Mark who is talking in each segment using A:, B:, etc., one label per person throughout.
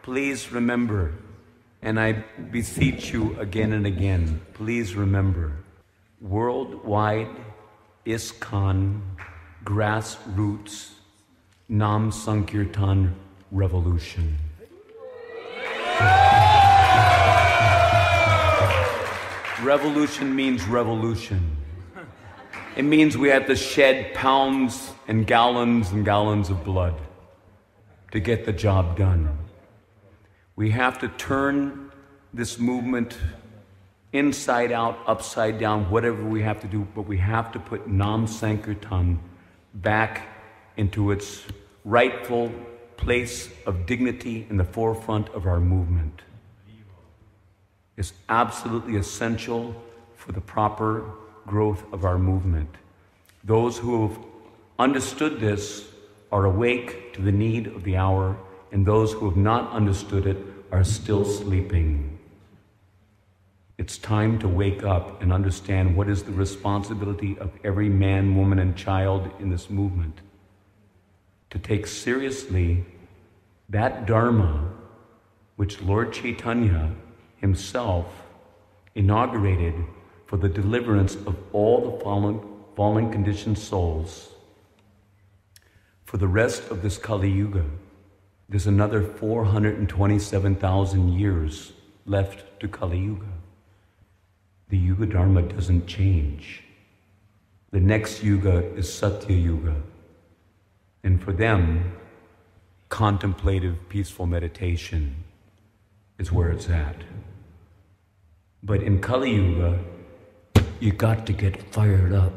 A: please remember, and I beseech you again and again, please remember, worldwide ISKCON grassroots Nam Sankirtan revolution. Revolution means revolution. It means we have to shed pounds and gallons of blood to get the job done. We have to turn this movement inside out, upside down, whatever we have to do, but we have to put Nam Sankirtan back into its rightful place of dignity in the forefront of our movement. It's absolutely essential for the proper growth of our movement. Those who have understood this are awake to the need of the hour, and those who have not understood it are still sleeping. It's time to wake up and understand what is the responsibility of every man, woman, and child in this movement. To take seriously that Dharma which Lord Chaitanya himself inaugurated for the deliverance of all the fallen conditioned souls. For the rest of this Kali Yuga, there's another 427,000 years left to Kali Yuga. The Yuga Dharma doesn't change. The next Yuga is Satya Yuga. And for them, contemplative, peaceful meditation is where it's at. But in Kali Yuga, you got to get fired up.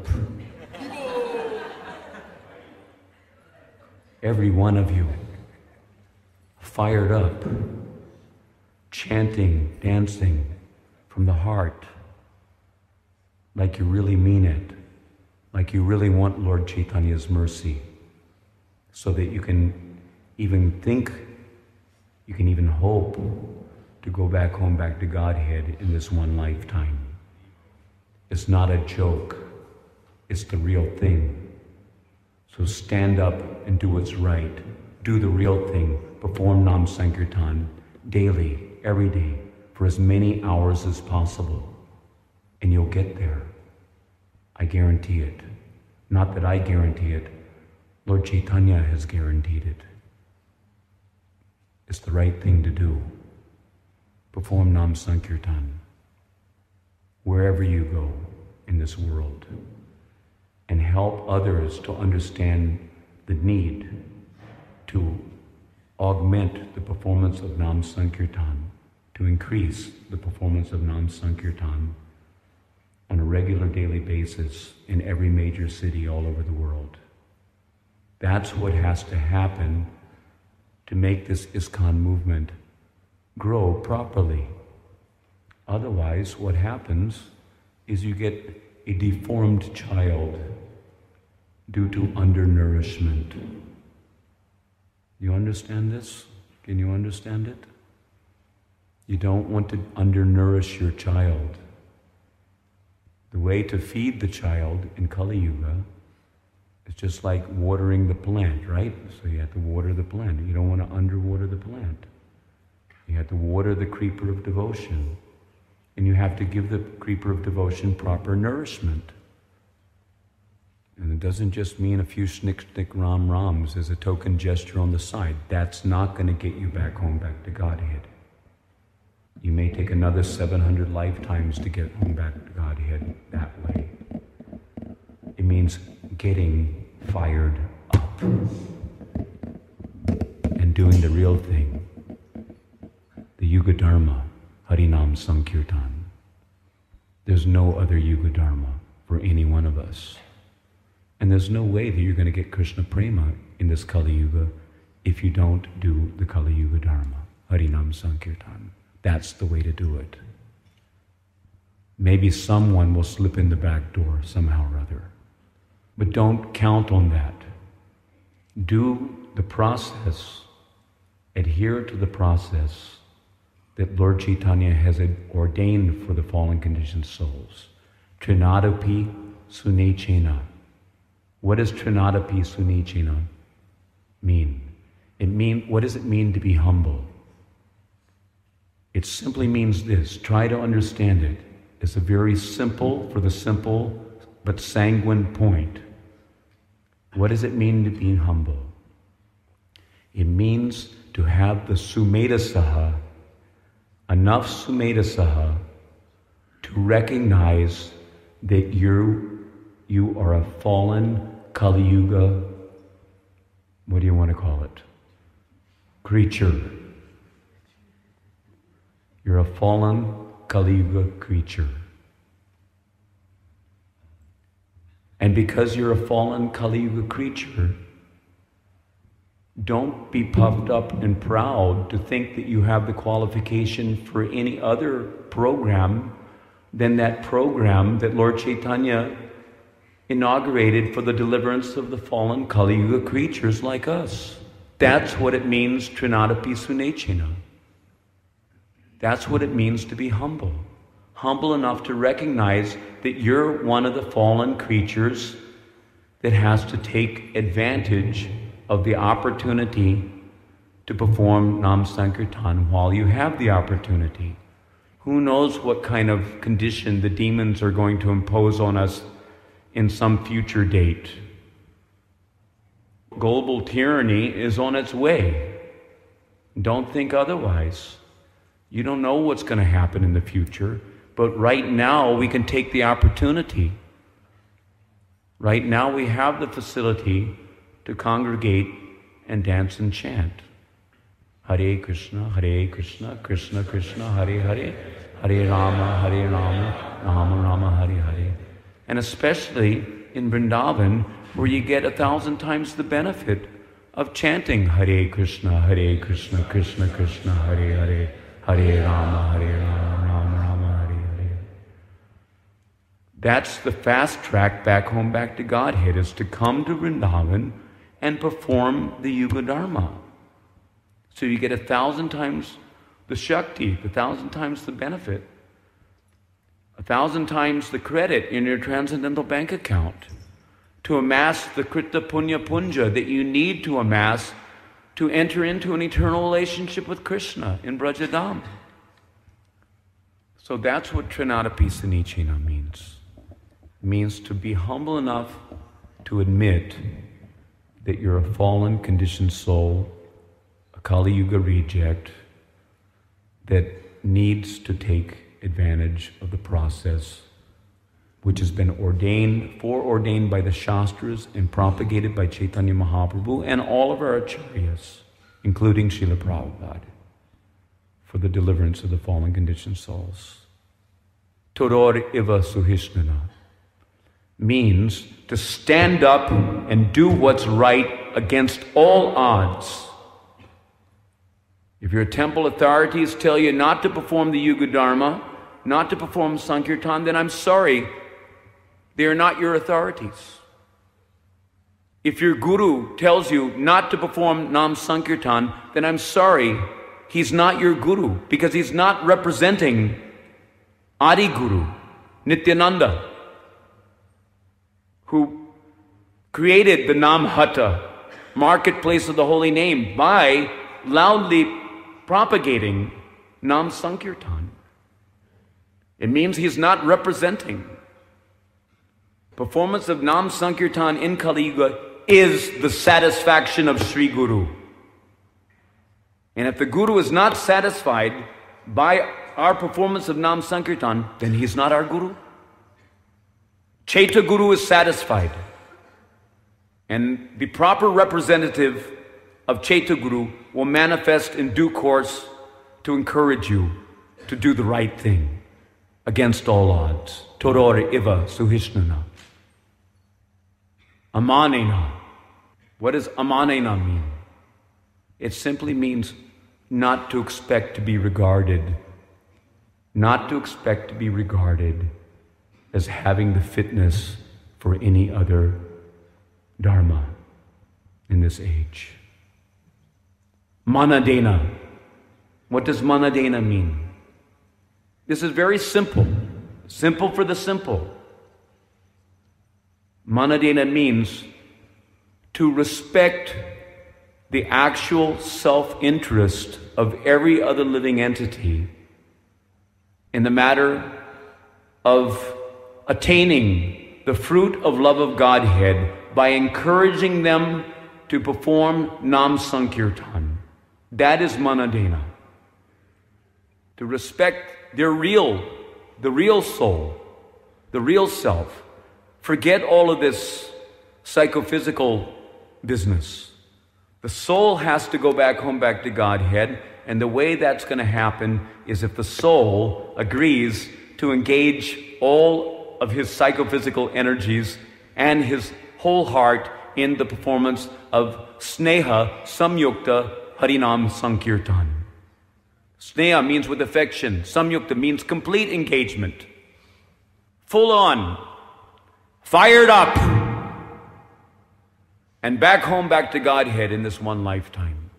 A: Every one of you, fired up, chanting, dancing from the heart, like you really mean it, like you really want Lord Chaitanya's mercy, so that you can even think, you can even hope to go back home, back to Godhead in this one lifetime. It's not a joke, it's the real thing. So stand up and do what's right. Do the real thing. Perform Nam Sankirtan daily, every day, for as many hours as possible. And you'll get there. I guarantee it. Not that I guarantee it. Lord Chaitanya has guaranteed it. It's the right thing to do. Perform Nam Sankirtan wherever you go in this world, and help others to understand the need to augment the performance of Nam Sankirtan, to increase the performance of Nam Sankirtan on a regular daily basis in every major city all over the world. That's what has to happen to make this ISKCON movement grow properly. Otherwise, what happens is you get a deformed child due to undernourishment. You understand this? Can you understand it? You don't want to undernourish your child. The way to feed the child in Kali Yuga is just like watering the plant, right? So you have to water the plant. You don't want to underwater the plant. You have to water the creeper of devotion. And you have to give the creeper of devotion proper nourishment. And it doesn't just mean a few snick ram rams as a token gesture on the side. That's not going to get you back home, back to Godhead. You may take another 700 lifetimes to get home back to Godhead that way. It means getting fired up and doing the real thing. The Yuga Dharma, Harinama Sankirtana. There's no other Yuga Dharma for any one of us. And there's no way that you're going to get Krishna Prema in this Kali Yuga if you don't do the Kali Yuga Dharma, Harinama Sankirtana. That's the way to do it. Maybe someone will slip in the back door somehow or other. But don't count on that. Do the process, adhere to the process that Lord Chaitanya has ordained for the fallen conditioned souls. Trinadapi Sunechena. What does Trinadapi Sunechena mean? What does it mean to be humble? It simply means this. Try to understand it. It's a very simple, for the simple but sanguine point. What does it mean to be humble? It means to have the sumedhasaha, enough sumedhasaha to recognize that you are a fallen Kali Yuga, what do you want to call it? Creature. You're a fallen Kali Yuga creature. And because you're a fallen Kali Yuga creature, don't be puffed up and proud to think that you have the qualification for any other program than that program that Lord Chaitanya inaugurated for the deliverance of the fallen Kali Yuga creatures like us. That's what it means, Trinadapi Sunechena. That's what it means to be humble. Humble enough to recognize that you're one of the fallen creatures that has to take advantage of the opportunity to perform Nam Sankirtan while you have the opportunity. Who knows what kind of condition the demons are going to impose on us in some future date. Global tyranny is on its way. Don't think otherwise. You don't know what's going to happen in the future, but right now we can take the opportunity. Right now we have the facility to congregate and dance and chant. Hare Krishna, Krishna Krishna, Hare Hare, Hare Rama, Rama Rama, Hare Hare. And especially in Vrindavan, where you get 1,000 times the benefit of chanting Hare Krishna, Krishna Krishna, Hare Hare, Hare Rama, Rama Rama, Hare Hare. That's the fast track back home, back to Godhead, is to come to Vrindavan and perform the Yuga Dharma. So you get 1,000 times the Shakti, 1,000 times the benefit, 1,000 times the credit in your transcendental bank account to amass the Krita Punya Punja that you need to amass to enter into an eternal relationship with Krishna in Brajadam. So that's what Trinadapi Sunechena means. It means to be humble enough to admit that you're a fallen, conditioned soul, a Kali Yuga reject that needs to take advantage of the process which has been foreordained by the Shastras and propagated by Chaitanya Mahaprabhu and all of our acharyas, including Srila Prabhupada, for the deliverance of the fallen conditioned souls. Todor iva suhishnana means to stand up and do what's right against all odds. If your temple authorities tell you not to perform the Yuga Dharma, not to perform Sankirtan, then I'm sorry, they are not your authorities. If your guru tells you not to perform Nam Sankirtan, then I'm sorry, he's not your guru, because he's not representing Adi Guru, Nityananda, who created the Nam Hata, marketplace of the holy name, by loudly propagating Nam Sankirtan. It means he's not representing. Performance of Nam Sankirtan in Kali Yuga is the satisfaction of Sri Guru. And if the Guru is not satisfied by our performance of Nam Sankirtan, then he's not our Guru. Chaita Guru is satisfied. And the proper representative of Chaita Guru will manifest in due course to encourage you to do the right thing against all odds. Todor iva suhishnana. Amanena. What does amanena mean? It simply means not to expect to be regarded. Not to expect to be regarded as having the fitness for any other dharma in this age. Manadena. What does manadena mean? This is very simple. Simple for the simple. Manadena means to respect the actual self-interest of every other living entity in the matter of attaining the fruit of love of Godhead by encouraging them to perform Nam Sankirtan. That is Manadena. To respect the real soul, the real self. Forget all of this psychophysical business. The soul has to go back home, back to Godhead, and the way that's going to happen is if the soul agrees to engage all of his psychophysical energies and his whole heart in the performance of Sneha Samyukta Harinam Sankirtan. Sneha means with affection. Samyukta means complete engagement. Full on. Fired up. And back home, back to Godhead in this one lifetime.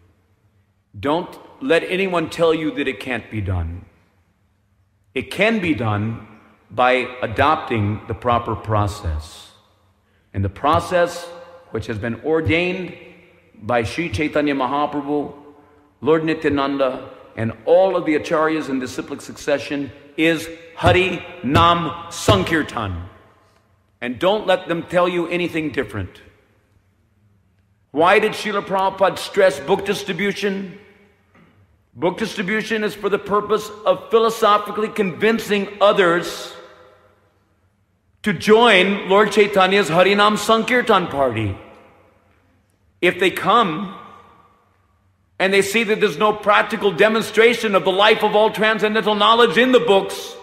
A: Don't let anyone tell you that it can't be done. It can be done by adopting the proper process. And the process which has been ordained by Sri Chaitanya Mahaprabhu, Lord Nityananda, and all of the acharyas in disciplic succession is Hari Nam Sankirtan. And don't let them tell you anything different. Why did Srila Prabhupada stress book distribution? Book distribution is for the purpose of philosophically convincing others to join Lord Chaitanya's Harinam Sankirtan party. If they come and they see that there's no practical demonstration of the life of all transcendental knowledge in the books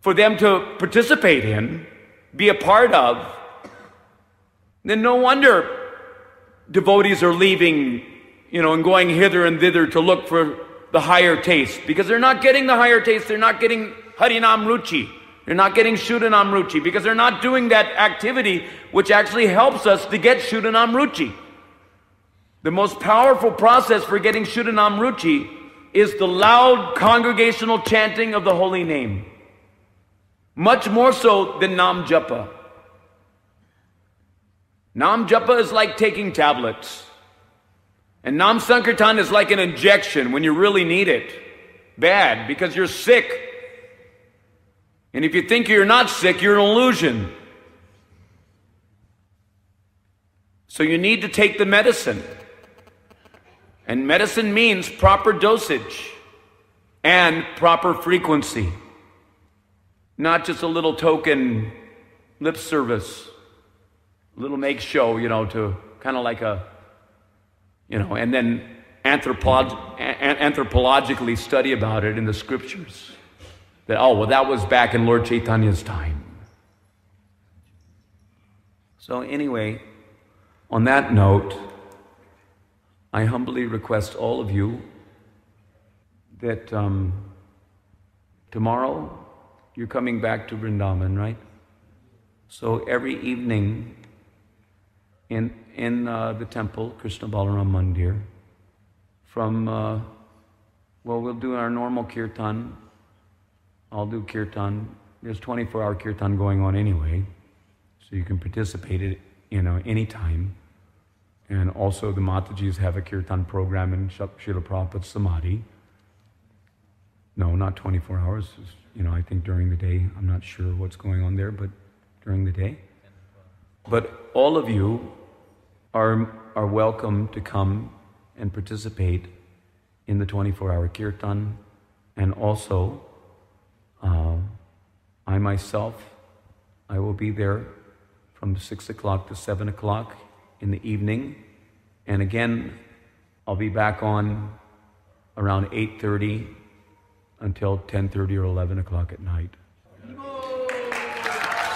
A: for them to participate in, be a part of, then no wonder devotees are leaving, and going hither and thither to look for the higher taste. Because they're not getting the higher taste, they're not getting Harinam Ruchi. They're not getting Shuddhanam Ruchi because they're not doing that activity which actually helps us to get Shuddhanam Ruchi. The most powerful process for getting Shuddhanam Ruchi is the loud congregational chanting of the holy name. Much more so than Nam Japa. Nam Japa is like taking tablets. And Nam Sankirtan is like an injection when you really need it. Bad, because you're sick. And if you think you're not sick, you're an illusion. So you need to take the medicine. And medicine means proper dosage and proper frequency. Not just a little token lip service, a little make show, to kind of like a, and then anthropologically study about it in the scriptures. That, that was back in Lord Chaitanya's time. So anyway, on that note, I humbly request all of you that tomorrow you're coming back to Vrindavan, right? So every evening in the temple, Krishna Balaram Mandir, from, we'll do our normal kirtan. I'll do kirtan. There's 24-hour kirtan going on anyway, so you can participate in it, anytime. And also the Matajis have a kirtan program in Srila Prabhupada's Samadhi. No, not 24 hours. I think during the day. I'm not sure what's going on there, but during the day. But all of you are welcome to come and participate in the 24-hour kirtan. And also, I myself, I will be there from 6 o'clock to 7 o'clock in the evening. And again, I'll be back on around 8:30 until 10:30 or 11 o'clock at night.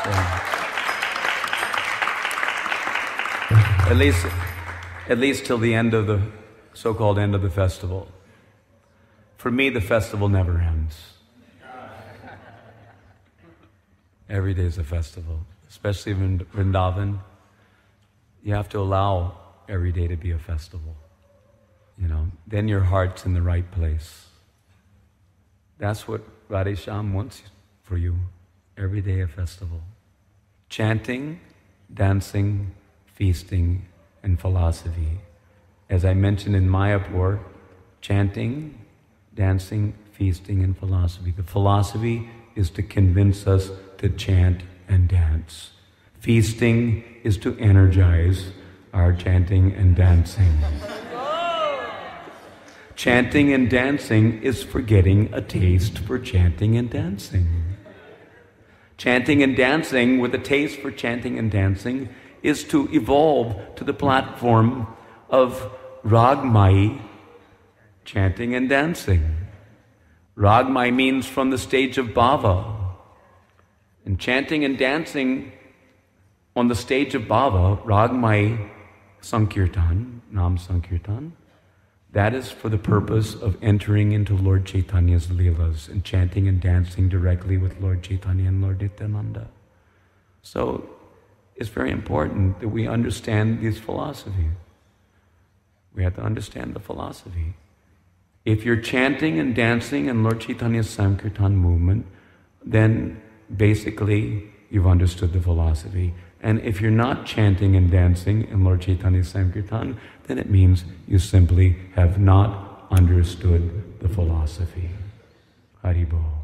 A: So, at least till the end of the so-called end of the festival. For me, the festival never ends. Every day is a festival, especially in Vrindavan. You have to allow every day to be a festival. Then your heart's in the right place. That's what Radhesham wants for you. Every day a festival. Chanting, dancing, feasting, and philosophy. As I mentioned in Mayapur, chanting, dancing, feasting, and philosophy. The philosophy is to convince us to chant and dance. Feasting is to energize our chanting and dancing. Chanting and dancing is for getting a taste for chanting and dancing. Chanting and dancing with a taste for chanting and dancing is to evolve to the platform of Ragmai, chanting and dancing. Ragmai means from the stage of bhava. And chanting and dancing on the stage of bhava, Ragmai Sankirtan, Nam Sankirtan, that is for the purpose of entering into Lord Chaitanya's Leelas and chanting and dancing directly with Lord Chaitanya and Lord Nityananda. So it's very important that we understand these philosophies. We have to understand the philosophy. If you're chanting and dancing in Lord Chaitanya's Sankirtan movement, then basically you've understood the philosophy. And if you're not chanting and dancing in Lord Chaitanya's Sankirtan, then it means you simply have not understood the philosophy. HARIBOL.